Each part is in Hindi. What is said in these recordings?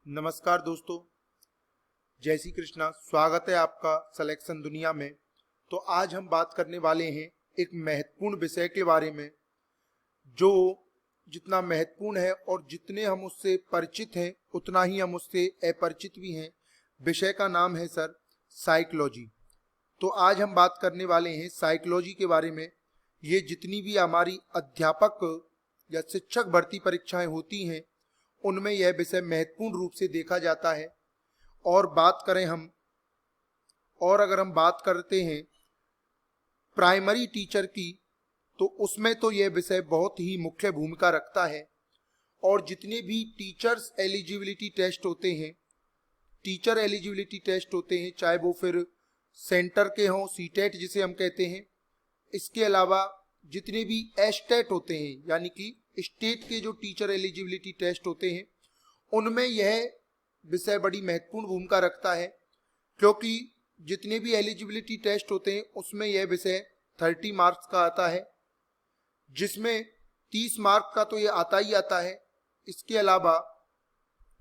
नमस्कार दोस्तों, जय श्री कृष्णा। स्वागत है आपका सिलेक्शन दुनिया में। तो आज हम बात करने वाले हैं एक महत्वपूर्ण विषय के बारे में, जो जितना महत्वपूर्ण है और जितने हम उससे परिचित हैं उतना ही हम उससे अपरिचित भी हैं। विषय का नाम है सर साइकोलॉजी। तो आज हम बात करने वाले हैं साइकोलॉजी के बारे में। ये जितनी भी हमारी अध्यापक या शिक्षक भर्ती परीक्षाएं होती हैं उनमें यह विषय महत्वपूर्ण रूप से देखा जाता है। और अगर हम बात करते हैं प्राइमरी टीचर की, तो उसमें तो यह विषय बहुत ही मुख्य भूमिका रखता है। और जितने भी टीचर एलिजिबिलिटी टेस्ट होते हैं, चाहे वो फिर सेंटर के हों, सीटेट जिसे हम कहते हैं, इसके अलावा जितने भी एस्टेट होते हैं यानी कि स्टेट के जो टीचर एलिजिबिलिटी टेस्ट होते हैं, उनमें यह विषय बड़ी महत्वपूर्ण भूमिका रखता है। क्योंकि जितने भी एलिजिबिलिटी टेस्ट होते हैं उसमें यह विषय 30 मार्क्स का आता है, जिसमें 30 मार्क का तो ये आता ही आता है। इसके अलावा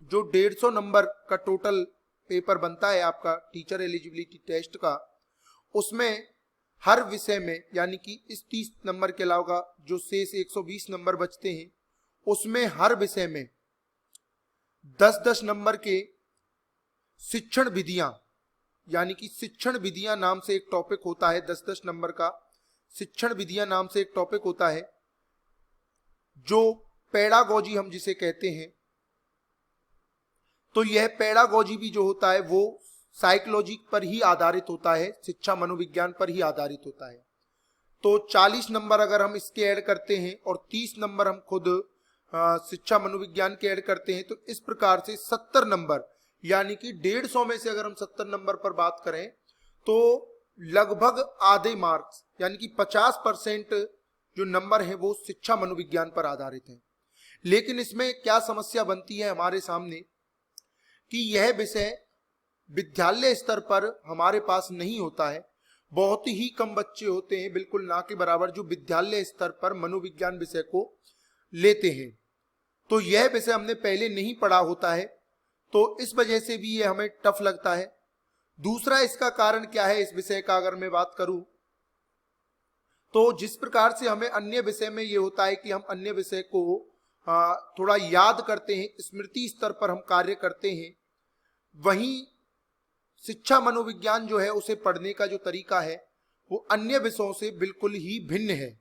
जो 150 नंबर का टोटल पेपर बनता है आपका टीचर एलिजिबिलिटी टेस्ट का, उसमें हर विषय में यानी कि इस 30 नंबर के अलावा जो शेष 120 नंबर बचते हैं, उसमें हर विषय में 10-10 नंबर के शिक्षण विधियां यानी कि शिक्षण विधियां नाम से एक टॉपिक होता है। 10-10 नंबर का शिक्षण विधियां नाम से एक टॉपिक होता है, जो पेडागोजी हम जिसे कहते हैं। तो यह पेडागोजी भी जो होता है वो साइकोलॉजी पर ही आधारित होता है, शिक्षा मनोविज्ञान पर ही आधारित होता है। तो 40 नंबर अगर हम इसके ऐड करते हैं और 30 नंबर हम खुद शिक्षा मनोविज्ञान के ऐड करते हैं, तो इस प्रकार से 70 नंबर यानी कि 150 में से अगर हम 70 नंबर पर बात करें तो लगभग आधे मार्क्स यानी कि 50% जो नंबर है वो शिक्षा मनोविज्ञान पर आधारित है। लेकिन इसमें क्या समस्या बनती है हमारे सामने कि यह विषय विद्यालय स्तर पर हमारे पास नहीं होता है। बहुत ही कम बच्चे होते हैं, बिल्कुल ना के बराबर, जो विद्यालय स्तर पर मनोविज्ञान विषय को लेते हैं। तो यह विषय हमने पहले नहीं पढ़ा होता है, तो इस वजह से भी ये हमें टफ लगता है। दूसरा इसका कारण क्या है, इस विषय का अगर मैं बात करूं, तो जिस प्रकार से हमें अन्य विषय में ये होता है कि हम अन्य विषय को थोड़ा याद करते हैं, स्मृति स्तर पर हम कार्य करते हैं, वहीं शिक्षा मनोविज्ञान जो है उसे पढ़ने का जो तरीका है वो अन्य विषयों से बिल्कुल ही भिन्न है।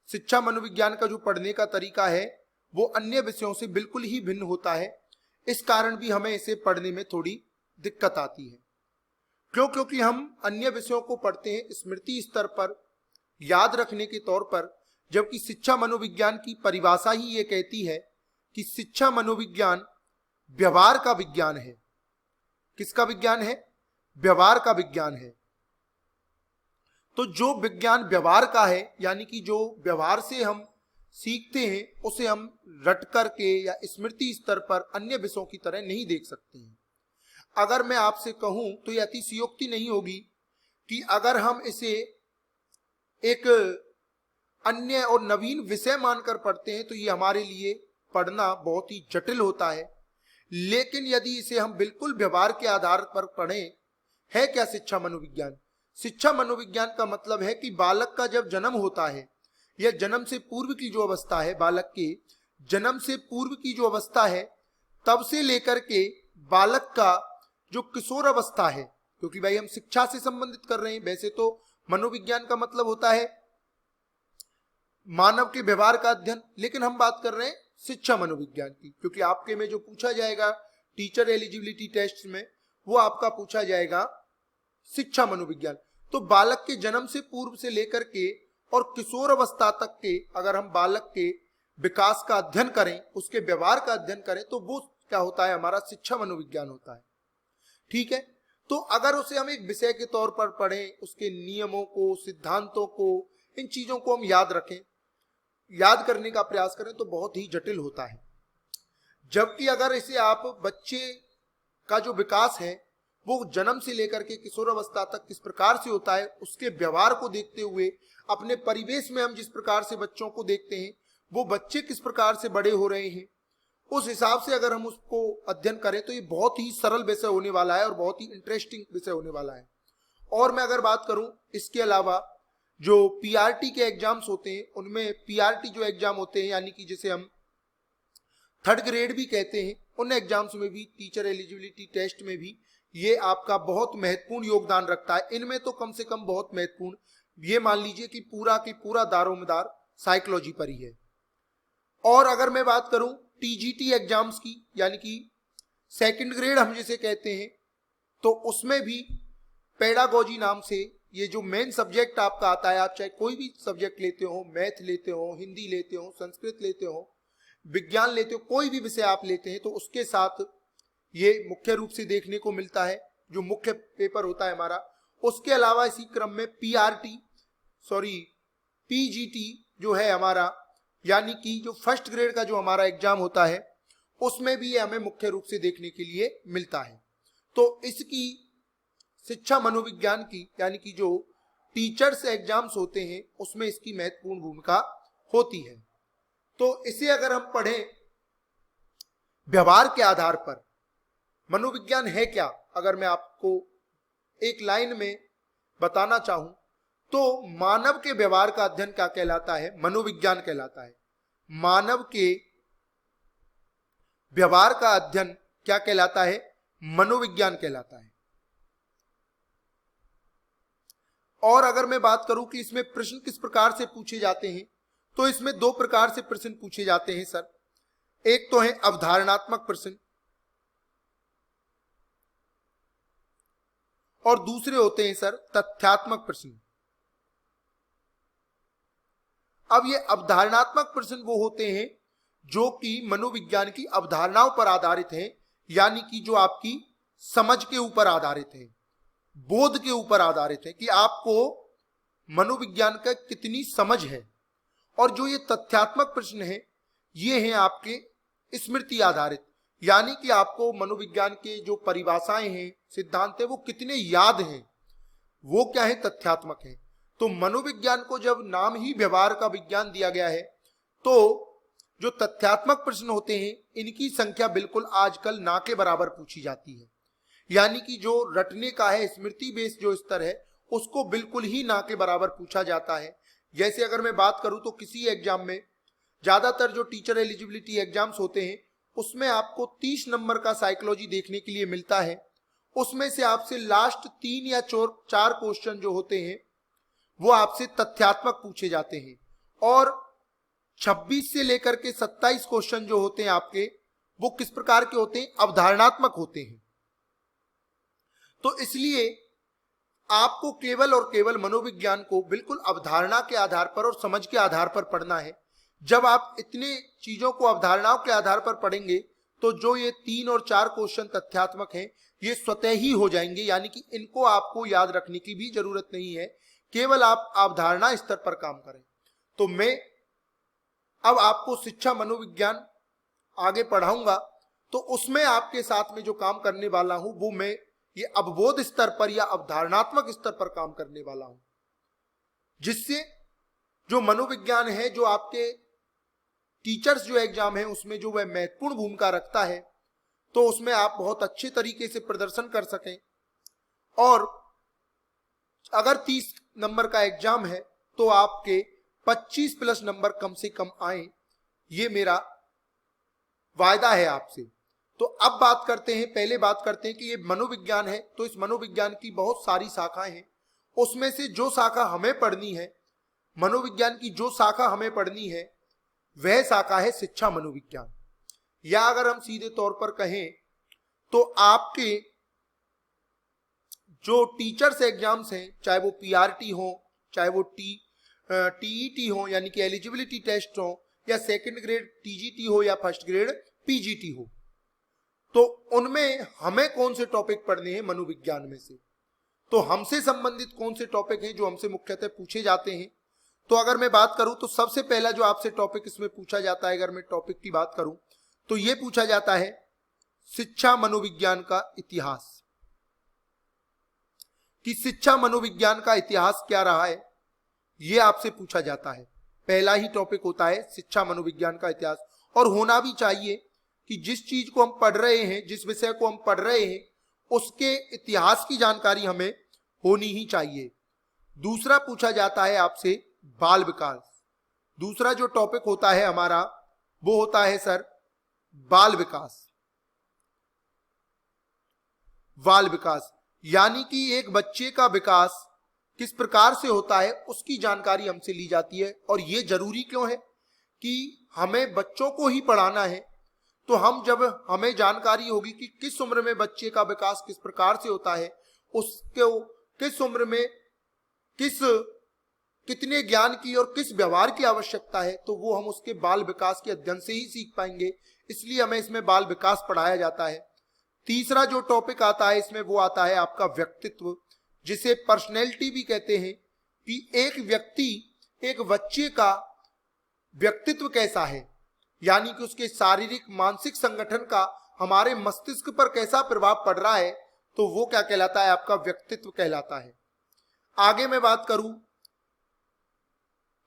शिक्षा मनोविज्ञान का जो पढ़ने का तरीका है वो अन्य विषयों से बिल्कुल ही भिन्न होता है। इस कारण भी हमें इसे पढ़ने में थोड़ी दिक्कत आती है। क्योंकि हम अन्य विषयों को पढ़ते हैं स्मृति स्तर पर, याद रखने के तौर पर, जबकि शिक्षा मनोविज्ञान की परिभाषा ही ये कहती है कि शिक्षा मनोविज्ञान व्यवहार का विज्ञान है। किसका विज्ञान है? व्यवहार का विज्ञान है। तो जो विज्ञान व्यवहार का है यानी कि जो व्यवहार से हम सीखते हैं उसे हम रट करके या स्मृति स्तर पर अन्य विषयों की तरह नहीं देख सकते हैं। अगर मैं आपसे कहूं तो यह अतिशयोक्ति नहीं होगी कि अगर हम इसे एक अन्य और नवीन विषय मानकर पढ़ते हैं तो ये हमारे लिए पढ़ना बहुत ही जटिल होता है। लेकिन यदि इसे हम बिल्कुल व्यवहार के आधार पर पढ़ें, है क्या शिक्षा मनोविज्ञान? शिक्षा मनोविज्ञान का मतलब है कि बालक का जब जन्म होता है या जन्म से पूर्व की जो अवस्था है, बालक के जन्म से पूर्व की जो अवस्था है, तब से लेकर के बालक का जो किशोर अवस्था है, क्योंकि भाई हम शिक्षा से संबंधित कर रहे हैं। वैसे तो मनोविज्ञान का मतलब होता है मानव के व्यवहार का अध्ययन, लेकिन हम बात कर रहे हैं शिक्षा मनोविज्ञान की, क्योंकि आपके में जो पूछा जाएगा टीचर एलिजिबिलिटी टेस्ट में वो आपका पूछा जाएगा शिक्षा मनोविज्ञान। तो बालक के जन्म से पूर्व से लेकर के और किशोर अवस्था तक के अगर हम बालक के विकास का अध्ययन करें, उसके व्यवहार का अध्ययन करें, तो वो क्या होता है? हमारा शिक्षा मनोविज्ञान होता है। ठीक है। तो अगर उसे हम एक विषय के तौर पर पढ़ें, उसके नियमों को, सिद्धांतों को, इन चीजों को हम याद रखें, याद करने का प्रयास करें, तो बहुत ही जटिल होता है। जबकि अगर इसे आप बच्चे का जो विकास है वो जन्म से लेकर के किशोर अवस्था तक किस प्रकार से होता है, उसके व्यवहार को देखते हुए, अपने परिवेश में हम जिस प्रकार से बच्चों को देखते हैं, वो बच्चे किस प्रकार से बड़े हो रहे हैं, उस हिसाब से अगर हम उसको अध्ययन करें तो ये बहुत ही सरल विषय होने वाला है और बहुत ही इंटरेस्टिंग विषय होने वाला है। और मैं अगर बात करूं इसके अलावा जो पीआरटी के एग्जाम्स होते हैं, उनमें पीआरटी जो एग्जाम होते हैं यानी कि जिसे हम थर्ड ग्रेड भी कहते हैं, उन एग्जाम्स में भी, टीचर एलिजिबिलिटी टेस्ट में भी ये आपका बहुत महत्वपूर्ण योगदान रखता है। इनमें तो कम से कम बहुत महत्वपूर्ण, ये मान लीजिए कि पूरा की पूरा दारोमदार साइकोलॉजी पर ही है। और अगर मैं बात करूं टीजीटी एग्जाम्स की, यानी कि सेकंड ग्रेड हम जिसे कहते हैं, तो उसमें भी पेडागोजी नाम से ये जो मेन सब्जेक्ट आपका आता है, आप चाहे कोई भी सब्जेक्ट लेते हो, मैथ लेते हो, हिंदी लेते हो, संस्कृत लेते हो, विज्ञान लेते हो, कोई भी विषय आप लेते हैं, तो उसके साथ ये मुख्य रूप से देखने को मिलता है जो मुख्य पेपर होता है हमारा। उसके अलावा इसी क्रम में पीजीटी जो है हमारा, यानी कि जो फर्स्ट ग्रेड का जो हमारा एग्जाम होता है, उसमें भी हमें मुख्य रूप से देखने के लिए मिलता है। तो इसकी शिक्षा मनोविज्ञान की, यानी कि जो टीचर्स एग्जाम्स होते हैं, उसमें इसकी महत्वपूर्ण भूमिका होती है। तो इसे अगर हम पढ़ें व्यवहार के आधार पर, मनोविज्ञान है क्या, अगर मैं आपको एक लाइन में बताना चाहूं तो मानव के व्यवहार का अध्ययन क्या कहलाता है? मनोविज्ञान कहलाता है। मानव के व्यवहार का अध्ययन क्या कहलाता है? मनोविज्ञान कहलाता है। और अगर मैं बात करूं कि इसमें प्रश्न किस प्रकार से पूछे जाते हैं, तो इसमें दो प्रकार से प्रश्न पूछे जाते हैं सर। एक तो है अवधारणात्मक प्रश्न और दूसरे होते हैं सर तथ्यात्मक प्रश्न। अब ये अवधारणात्मक प्रश्न वो होते हैं जो कि मनोविज्ञान की अवधारणाओं पर आधारित हैं, यानी कि जो आपकी समझ के ऊपर आधारित है, बोध के ऊपर आधारित है कि आपको मनोविज्ञान का कितनी समझ है। और जो ये तथ्यात्मक प्रश्न है, ये हैं आपके स्मृति आधारित, यानी कि आपको मनोविज्ञान के जो परिभाषाएं हैं, सिद्धांत है, वो कितने याद हैं, वो क्या है? तथ्यात्मक है। तो मनोविज्ञान को जब नाम ही व्यवहार का विज्ञान दिया गया है, तो जो तथ्यात्मक प्रश्न होते हैं, इनकी संख्या बिल्कुल आजकल ना के बराबर पूछी जाती है, यानी कि जो रटने का है, स्मृति बेस्ड जो स्तर है, उसको बिल्कुल ही ना के बराबर पूछा जाता है। जैसे अगर मैं बात करूं तो किसी एग्जाम में, ज्यादातर जो टीचर एलिजिबिलिटी एग्जाम्स होते हैं, उसमें आपको 30 नंबर का साइकोलॉजी देखने के लिए मिलता है। उसमें से आपसे लास्ट 3 या 4 क्वेश्चन जो होते हैं, वो आपसे तथ्यात्मक पूछे जाते हैं, और 26 से लेकर के 27 क्वेश्चन जो होते हैं आपके, वो किस प्रकार के होते हैं? अवधारणात्मक होते हैं। तो इसलिए आपको केवल और केवल मनोविज्ञान को बिल्कुल अवधारणा के आधार पर और समझ के आधार पर पढ़ना है। जब आप इतने चीजों को अवधारणाओं के आधार पर पढ़ेंगे, तो जो ये 3 और 4 क्वेश्चन तथ्यात्मक हैं, ये स्वतः ही हो जाएंगे, यानी कि इनको आपको याद रखने की भी जरूरत नहीं है, केवल आप अवधारणा स्तर पर काम करें। तो मैं अब आपको शिक्षा मनोविज्ञान आगे पढ़ाऊंगा, तो उसमें आपके साथ में जो काम करने वाला हूं, वो मैं ये अवबोध स्तर पर या अवधारणात्मक स्तर पर काम करने वाला हूं, जिससे जो मनोविज्ञान है, जो आपके टीचर्स जो एग्जाम है, उसमें जो वह महत्वपूर्ण भूमिका रखता है, तो उसमें आप बहुत अच्छे तरीके से प्रदर्शन कर सकें। और अगर 30 नंबर का एग्जाम है, तो आपके 25 प्लस नंबर कम से कम आए, ये मेरा वायदा है आपसे। तो अब बात करते हैं, पहले बात करते हैं कि ये मनोविज्ञान है, तो इस मनोविज्ञान की बहुत सारी शाखाएं हैं। उसमें से जो शाखा हमें पढ़नी है, मनोविज्ञान की जो शाखा हमें पढ़नी है, वह शाखा है शिक्षा मनोविज्ञान। या अगर हम सीधे तौर पर कहें तो आपके जो टीचर्स एग्जाम्स हैं, चाहे वो पीआरटी हो, चाहे वो टीईटी हो, यानी कि एलिजिबिलिटी टेस्ट हो, या सेकंड ग्रेड टीजीटी हो, या फर्स्ट ग्रेड पीजीटी हो, तो उनमें हमें कौन से टॉपिक पढ़ने हैं मनोविज्ञान में से? तो हमसे संबंधित कौन से टॉपिक हैं जो हमसे मुख्यतः पूछे जाते हैं? तो अगर मैं बात करूं तो सबसे पहला जो आपसे टॉपिक इसमें पूछा जाता है, अगर मैं टॉपिक की बात करूं तो यह पूछा जाता है शिक्षा मनोविज्ञान का इतिहास, कि शिक्षा मनोविज्ञान का इतिहास क्या रहा है, यह आपसे पूछा जाता है। पहला ही टॉपिक होता है शिक्षा मनोविज्ञान का इतिहास, और होना भी चाहिए, कि जिस चीज को हम पढ़ रहे हैं, जिस विषय को हम पढ़ रहे हैं, उसके इतिहास की जानकारी हमें होनी ही चाहिए। दूसरा पूछा जाता है आपसे बाल विकास। दूसरा जो टॉपिक होता है हमारा वो होता है सर बाल विकास। बाल विकास यानी कि एक बच्चे का विकास किस प्रकार से होता है उसकी जानकारी हमसे ली जाती है। और ये जरूरी क्यों है कि हमें बच्चों को ही पढ़ाना है, तो हम जब हमें जानकारी होगी कि किस उम्र में बच्चे का विकास किस प्रकार से होता है, उसको किस उम्र में कितने ज्ञान की और किस व्यवहार की आवश्यकता है, तो वो हम उसके बाल विकास के अध्ययन से ही सीख पाएंगे। इसलिए हमें इसमें बाल विकास पढ़ाया जाता है। तीसरा जो टॉपिक आता है इसमें वो आता है आपका व्यक्तित्व, जिसे पर्सनैलिटी भी कहते हैं, कि एक व्यक्ति, एक बच्चे का व्यक्तित्व कैसा है, यानी कि उसके शारीरिक मानसिक संगठन का हमारे मस्तिष्क पर कैसा प्रभाव पड़ रहा है, तो वो क्या कहलाता है, आपका व्यक्तित्व कहलाता है। आगे मैं बात करूं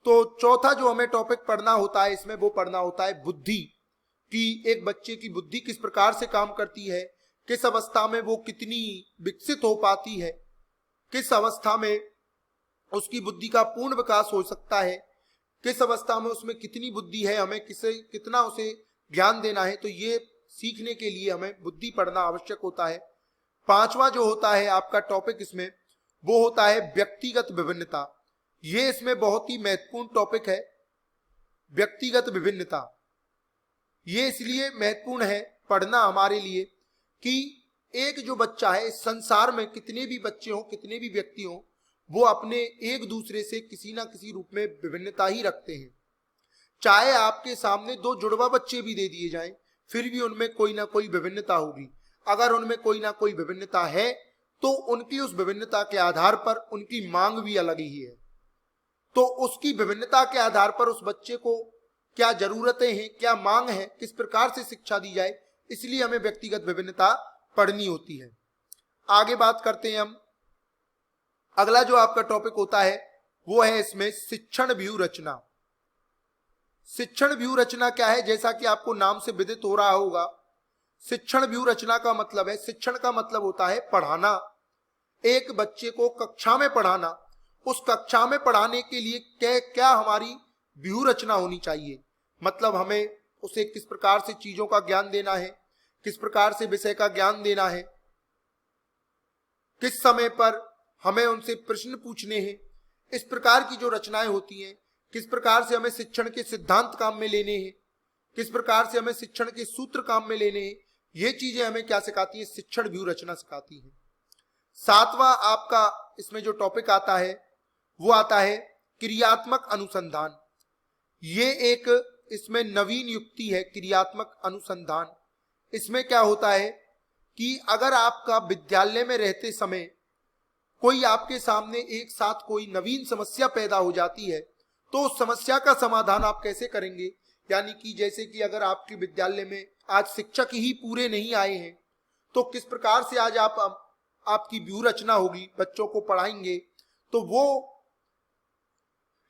तो चौथा जो हमें टॉपिक पढ़ना होता है इसमें वो पढ़ना होता है बुद्धि, कि एक बच्चे की बुद्धि किस प्रकार से काम करती है, किस अवस्था में वो कितनी विकसित हो पाती है, किस अवस्था में उसकी बुद्धि का पूर्ण विकास हो सकता है, किस अवस्था में उसमें कितनी बुद्धि है, हमें कितना उसे ज्ञान देना है। तो ये सीखने के लिए हमें बुद्धि पढ़ना आवश्यक होता है। पांचवा जो होता है आपका टॉपिक इसमें वो होता है व्यक्तिगत विभिन्नता। ये इसमें बहुत ही महत्वपूर्ण टॉपिक है, व्यक्तिगत विभिन्नता। ये इसलिए महत्वपूर्ण है पढ़ना हमारे लिए कि एक जो बच्चा है, इस संसार में कितने भी बच्चे हों, कितने भी व्यक्ति हों, वो अपने एक दूसरे से किसी ना किसी रूप में विभिन्नता ही रखते हैं। चाहे आपके सामने दो जुड़वा बच्चे भी दे दिए जाएं, फिर भी उनमें कोई ना कोई विभिन्नता होगी। अगर उनमें कोई ना कोई विभिन्नता है तो उनकी उस विभिन्नता के आधार पर उनकी मांग भी अलग ही है। तो उसकी विभिन्नता के आधार पर उस बच्चे को क्या जरूरतें हैं, क्या मांग है, किस प्रकार से शिक्षा दी जाए, इसलिए हमें व्यक्तिगत विभिन्नता पढ़नी होती है। आगे बात करते हैं हम। अगला जो आपका टॉपिक होता है वो है इसमें शिक्षण व्यूह रचना। शिक्षण व्यूह रचना क्या है, जैसा कि आपको नाम से विदित हो रहा होगा, शिक्षण व्यूह रचना का मतलब है, शिक्षण का मतलब होता है पढ़ाना। एक बच्चे को कक्षा में पढ़ाना, उस कक्षा में पढ़ाने के लिए क्या हमारी व्यूह रचना होनी चाहिए, मतलब हमें उसे किस प्रकार से चीजों का ज्ञान देना है, किस प्रकार से विषय का ज्ञान देना है, किस समय पर हमें उनसे प्रश्न पूछने हैं, इस प्रकार की जो रचनाएं होती हैं, किस प्रकार से हमें शिक्षण के सिद्धांत काम में लेने हैं, किस प्रकार से हमें शिक्षण के सूत्र काम में लेने हैं, ये चीजें हमें क्या सिखाती है, शिक्षण व्यूह रचना सिखाती है। सातवां आपका इसमें जो टॉपिक आता है वो आता है क्रियात्मक अनुसंधान। ये एक इसमें नवीन युक्ति है, क्रियात्मक अनुसंधान। इसमें क्या होता है कि अगर आपका विद्यालय में रहते समय कोई आपके सामने एक साथ कोई नवीन समस्या पैदा हो जाती है, तो उस समस्या का समाधान आप कैसे करेंगे, यानी कि जैसे कि अगर आपके विद्यालय में आज शिक्षक ही पूरे नहीं आए हैं, तो किस प्रकार से आज आपकी व्यूह रचना होगी, बच्चों को पढ़ाएंगे, तो वो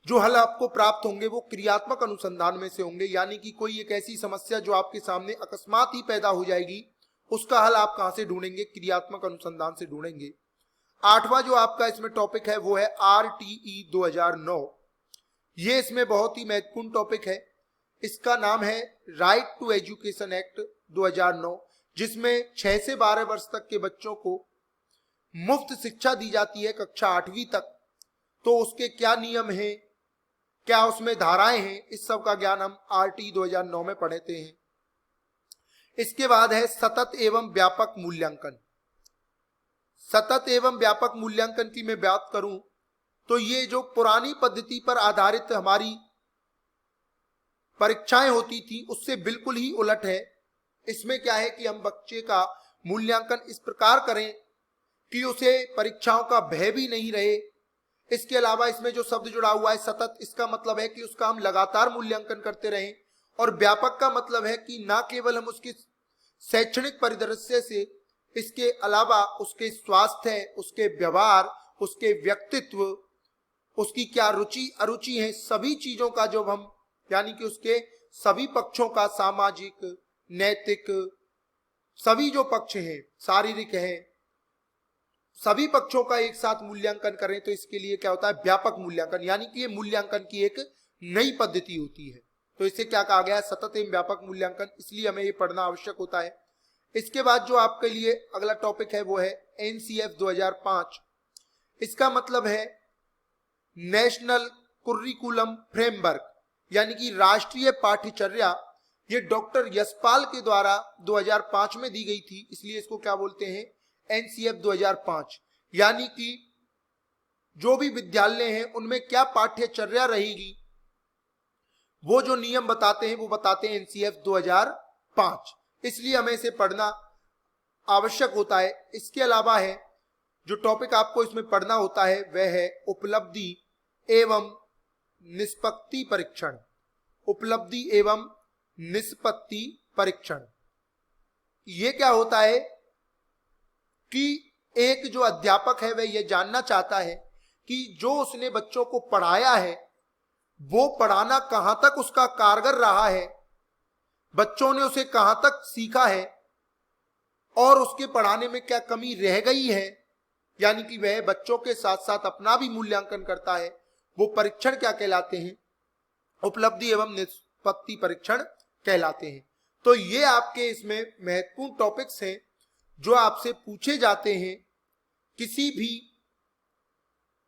जो हल आपको प्राप्त होंगे वो क्रियात्मक अनुसंधान में से होंगे। यानी कि कोई एक ऐसी समस्या जो आपके सामने अकस्मात ही पैदा हो जाएगी, उसका हल आप कहां से ढूंढेंगे, क्रियात्मक अनुसंधान से ढूंढेंगे। आठवां जो आपका इसमें टॉपिक है वो है RTE 2009। ये इसमें बहुत ही महत्वपूर्ण टॉपिक है। इसका नाम है राइट टू एजुकेशन एक्ट 2009, जिसमें 6 से 12 वर्ष तक के बच्चों को मुफ्त शिक्षा दी जाती है कक्षा 8वीं तक। तो उसके क्या नियम हैं, क्या उसमें धाराएं हैं, इस सब का ज्ञान हम RTE 2009 में पढ़ते हैं। इसके बाद है सतत एवं व्यापक मूल्यांकन। सतत एवं व्यापक मूल्यांकन की मैं बात करूं तो ये जो पुरानी पद्धति पर आधारित हमारी परीक्षाएं होती थी उससे बिल्कुल ही उलट है। इसमें क्या है कि हम बच्चे का मूल्यांकन इस प्रकार करें कि उसे परीक्षाओं का भय भी नहीं रहे। इसके अलावा इसमें जो शब्द जुड़ा हुआ है सतत, इसका मतलब है कि उसका हम लगातार मूल्यांकन करते रहें। और व्यापक का मतलब है कि ना केवल हम उसके शैक्षणिक परिदृश्य से, इसके अलावा उसके स्वास्थ्य, उसके व्यवहार, उसके व्यक्तित्व, उसकी क्या रुचि अरुचि है, सभी चीजों का जो हम, यानी कि उसके सभी पक्षों का, सामाजिक, नैतिक, सभी जो पक्ष हैं, शारीरिक है, सभी पक्षों का एक साथ मूल्यांकन करें तो इसके लिए क्या होता है, व्यापक मूल्यांकन, यानी कि ये मूल्यांकन की एक नई पद्धति होती है। तो इसे क्या कहा गया है, सतत एवं व्यापक मूल्यांकन, इसलिए हमें ये पढ़ना आवश्यक होता है। इसके बाद जो आपके लिए अगला टॉपिक है वो है एनसीएफ 2005। इसका मतलब है नेशनल कुरिकुलम फ्रेमवर्क, यानी कि राष्ट्रीय पाठ्यचर्या। ये डॉक्टर यशपाल के द्वारा 2005 में दी गई थी, इसलिए इसको क्या बोलते हैं, एनसीएफ 2005। यानी कि जो भी विद्यालय हैं उनमें क्या पाठ्यचर्या रहेगी, वो जो नियम बताते हैं वो बताते हैं एनसीएफ 2005, इसलिए हमें इसे पढ़ना आवश्यक होता है। इसके अलावा है जो टॉपिक आपको इसमें पढ़ना होता है वह है उपलब्धि एवं निष्पत्ति परीक्षण। उपलब्धि एवं निष्पत्ति परीक्षण, ये क्या होता है कि एक जो अध्यापक है वह यह जानना चाहता है कि जो उसने बच्चों को पढ़ाया है वो पढ़ाना कहां तक उसका कारगर रहा है, बच्चों ने उसे कहां तक सीखा है और उसके पढ़ाने में क्या कमी रह गई है, यानी कि वह बच्चों के साथ साथ अपना भी मूल्यांकन करता है। वो परीक्षण क्या कहलाते हैं, उपलब्धि एवं निष्पत्ति परीक्षण कहलाते हैं। तो ये आपके इसमें महत्वपूर्ण टॉपिक्स हैं जो आपसे पूछे जाते हैं किसी भी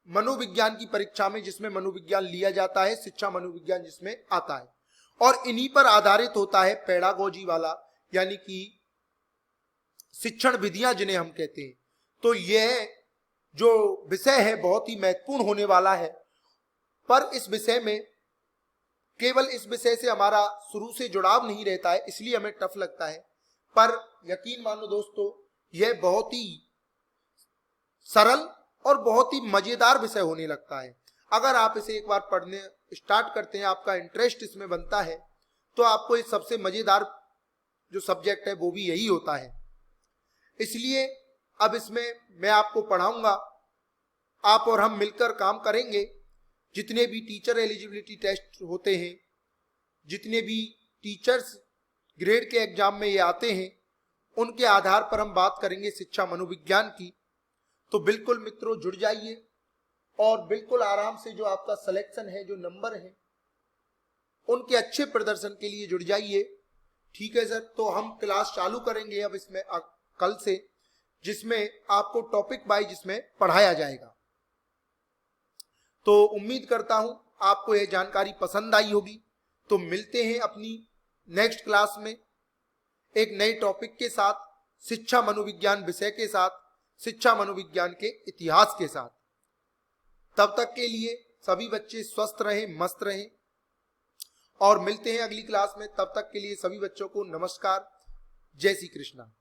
मनोविज्ञान की परीक्षा में, जिसमें मनोविज्ञान लिया जाता है, शिक्षा मनोविज्ञान जिसमें आता है, और इन्हीं पर आधारित होता है पेडागोजी वाला, यानी कि शिक्षण विधियां जिन्हें हम कहते हैं। तो यह जो विषय है बहुत ही महत्वपूर्ण होने वाला है, पर इस विषय में केवल इस विषय से हमारा शुरू से जुड़ाव नहीं रहता है, इसलिए हमें टफ लगता है। पर यकीन मानो दोस्तों, यह बहुत ही सरल और बहुत ही मजेदार विषय होने लगता है। अगर आप इसे एक बार पढ़ने स्टार्ट करते हैं, आपका इंटरेस्ट इसमें बनता है, तो आपको इस सबसे मजेदार जो सब्जेक्ट है वो भी यही होता है। इसलिए अब इसमें मैं आपको पढ़ाऊंगा, आप और हम मिलकर काम करेंगे। जितने भी टीचर एलिजिबिलिटी टेस्ट होते हैं, जितने भी टीचर्स ग्रेड के एग्जाम में ये आते हैं, उनके आधार पर हम बात करेंगे शिक्षा मनोविज्ञान की। तो बिल्कुल मित्रों जुड़ जाइए और बिल्कुल आराम से जो आपका सिलेक्शन है, जो नंबर है, उनके अच्छे प्रदर्शन के लिए जुड़ जाइए। ठीक है सर, तो हम क्लास चालू करेंगे अब इसमें कल से, जिसमें आपको टॉपिक वाइज इसमें पढ़ाया जाएगा। तो उम्मीद करता हूं आपको यह जानकारी पसंद आई होगी। तो मिलते हैं अपनी नेक्स्ट क्लास में एक नए टॉपिक के साथ, शिक्षा मनोविज्ञान विषय के साथ, शिक्षा मनोविज्ञान के इतिहास के साथ। तब तक के लिए सभी बच्चे स्वस्थ रहें, मस्त रहें, और मिलते हैं अगली क्लास में। तब तक के लिए सभी बच्चों को नमस्कार, जय श्री कृष्णा।